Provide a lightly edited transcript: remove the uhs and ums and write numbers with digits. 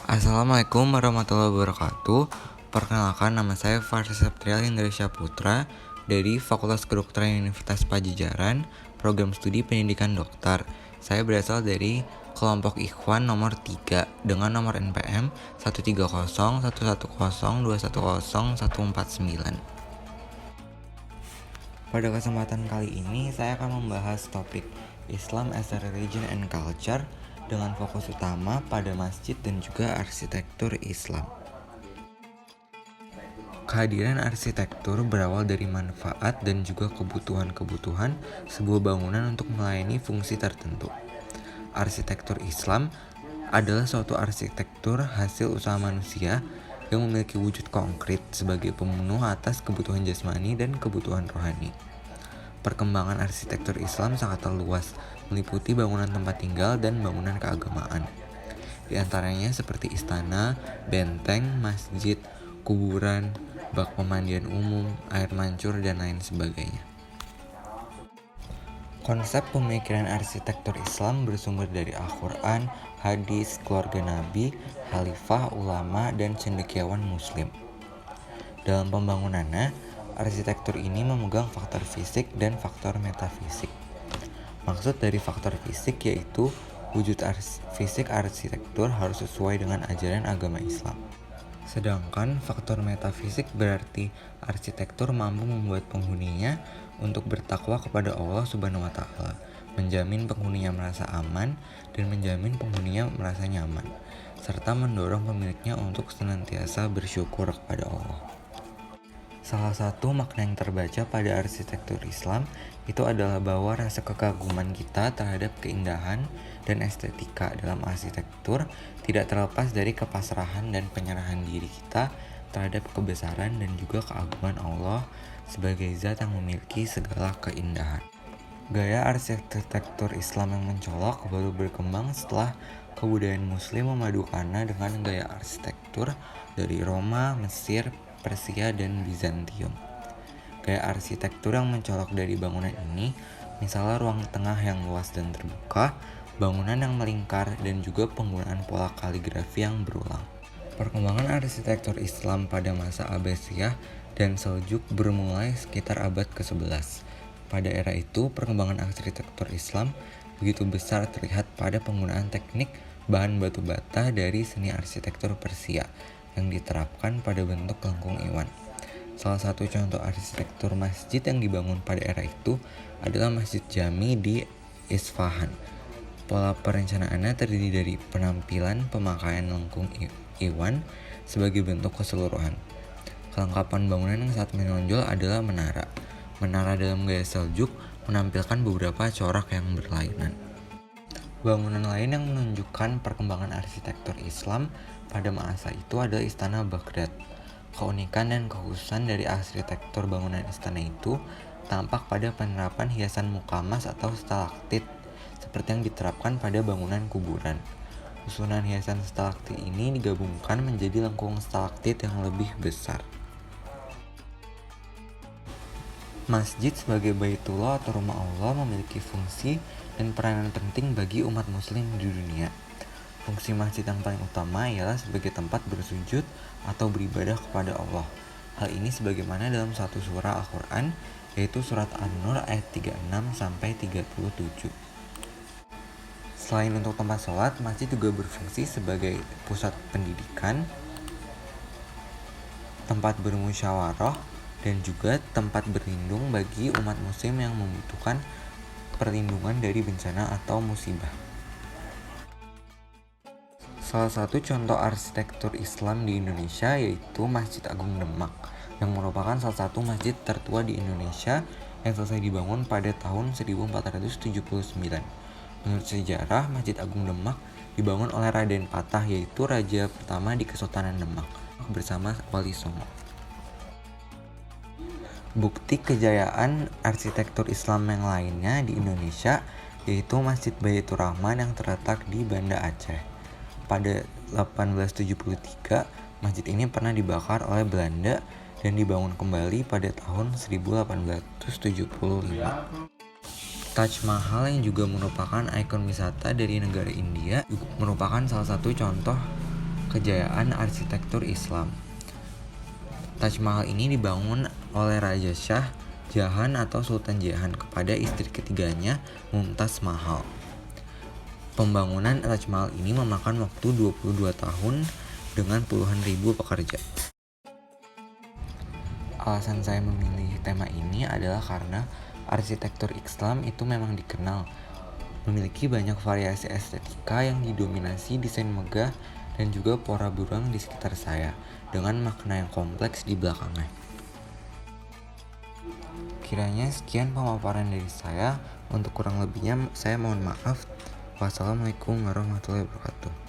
Assalamualaikum warahmatullahi wabarakatuh. Perkenalkan, nama saya Faris Septrial Indresya Putra dari Fakultas Kedokteran Universitas Pajajaran, Program Studi Pendidikan Dokter. Saya berasal dari kelompok Ikhwan nomor 3 dengan nomor NPM 130110210149. Pada kesempatan kali ini saya akan membahas topik Islam as a Religion and Culture dengan fokus utama pada masjid dan juga arsitektur Islam. Kehadiran arsitektur berawal dari manfaat dan juga kebutuhan-kebutuhan sebuah bangunan untuk melayani fungsi tertentu. Arsitektur Islam adalah suatu arsitektur hasil usaha manusia yang memiliki wujud konkret sebagai pemenuh atas kebutuhan jasmani dan kebutuhan rohani. Perkembangan arsitektur Islam sangat luas, meliputi bangunan tempat tinggal dan bangunan keagamaan. Di antaranya seperti istana, benteng, masjid, kuburan, bak pemandian umum, air mancur, dan lain sebagainya. Konsep pemikiran arsitektur Islam bersumber dari Al-Quran, hadis, keluarga Nabi, khalifah, ulama, dan cendekiawan muslim. Dalam pembangunannya, arsitektur ini memegang faktor fisik dan faktor metafisik. Maksud dari faktor fisik yaitu wujud fisik arsitektur harus sesuai dengan ajaran agama Islam. Sedangkan faktor metafisik berarti arsitektur mampu membuat penghuninya untuk bertakwa kepada Allah Subhanahu wa Ta'ala, menjamin penghuninya merasa aman dan menjamin penghuninya merasa nyaman, serta mendorong pemiliknya untuk senantiasa bersyukur kepada Allah. Salah satu makna yang terbaca pada arsitektur Islam itu adalah bahwa rasa kekaguman kita terhadap keindahan dan estetika dalam arsitektur tidak terlepas dari kepasrahan dan penyerahan diri kita terhadap kebesaran dan juga keagungan Allah sebagai zat yang memiliki segala keindahan. Gaya arsitektur Islam yang mencolok baru berkembang setelah kebudayaan Muslim memadukannya dengan gaya arsitektur dari Roma, Mesir, Persia, dan Bizantium. Gaya arsitektur yang mencolok dari bangunan ini, misalnya ruang tengah yang luas dan terbuka, bangunan yang melingkar, dan juga penggunaan pola kaligrafi yang berulang. Perkembangan arsitektur Islam pada masa Abbasiyah dan Seljuk bermulai sekitar abad ke-11. Pada era itu, perkembangan arsitektur Islam begitu besar terlihat pada penggunaan teknik bahan batu bata dari seni arsitektur Persia yang diterapkan pada bentuk lengkung iwan. Salah satu contoh arsitektur masjid yang dibangun pada era itu adalah Masjid Jami di Isfahan. Pola perencanaannya terdiri dari penampilan pemakaian lengkung iwan sebagai bentuk keseluruhan. Kelengkapan bangunan yang sangat menonjol adalah menara. Menara dalam gaya Seljuk menampilkan beberapa corak yang berlainan. Bangunan lain yang menunjukkan perkembangan arsitektur Islam pada masa itu adalah Istana Baghdad. Keunikan dan kekhususan dari arsitektur bangunan istana itu tampak pada penerapan hiasan mukamas atau stalaktit seperti yang diterapkan pada bangunan kuburan. Susunan hiasan stalaktit ini digabungkan menjadi lengkung stalaktit yang lebih besar. Masjid sebagai Baitullah atau rumah Allah memiliki fungsi dan peranan penting bagi umat muslim di dunia. Fungsi masjid yang paling utama ialah sebagai tempat bersujud atau beribadah kepada Allah. Hal ini sebagaimana dalam satu surah Al-Quran, yaitu surat An-Nur ayat 36-37. Selain untuk tempat sholat, masjid juga berfungsi sebagai pusat pendidikan, tempat bermusyawarah, dan juga tempat berlindung bagi umat muslim yang membutuhkan perlindungan dari bencana atau musibah. Salah satu contoh arsitektur Islam di Indonesia yaitu Masjid Agung Demak, yang merupakan salah satu masjid tertua di Indonesia yang selesai dibangun pada tahun 1479. Menurut sejarah, Masjid Agung Demak dibangun oleh Raden Patah, yaitu raja pertama di Kesultanan Demak, bersama Wali Songo. Bukti kejayaan arsitektur Islam yang lainnya di Indonesia yaitu Masjid Baitur Rahman yang terletak di Banda Aceh. Pada 1873, masjid ini pernah dibakar oleh Belanda dan dibangun kembali pada tahun 1875. Taj Mahal yang juga merupakan ikon wisata dari negara India juga merupakan salah satu contoh kejayaan arsitektur Islam. Taj Mahal ini dibangun oleh Raja Shah Jahan atau Sultan Jahan kepada istri ketiganya, Mumtaz Mahal. Pembangunan Taj Mahal ini memakan waktu 22 tahun dengan puluhan ribu pekerja. Alasan saya memilih tema ini adalah karena arsitektur Islam itu memang dikenal memiliki banyak variasi estetika yang didominasi desain megah dan juga pola burung di sekitar saya dengan makna yang kompleks di belakangnya. Kiranya sekian pemaparan dari saya. Untuk kurang lebihnya saya mohon maaf. Wassalamualaikum warahmatullahi wabarakatuh.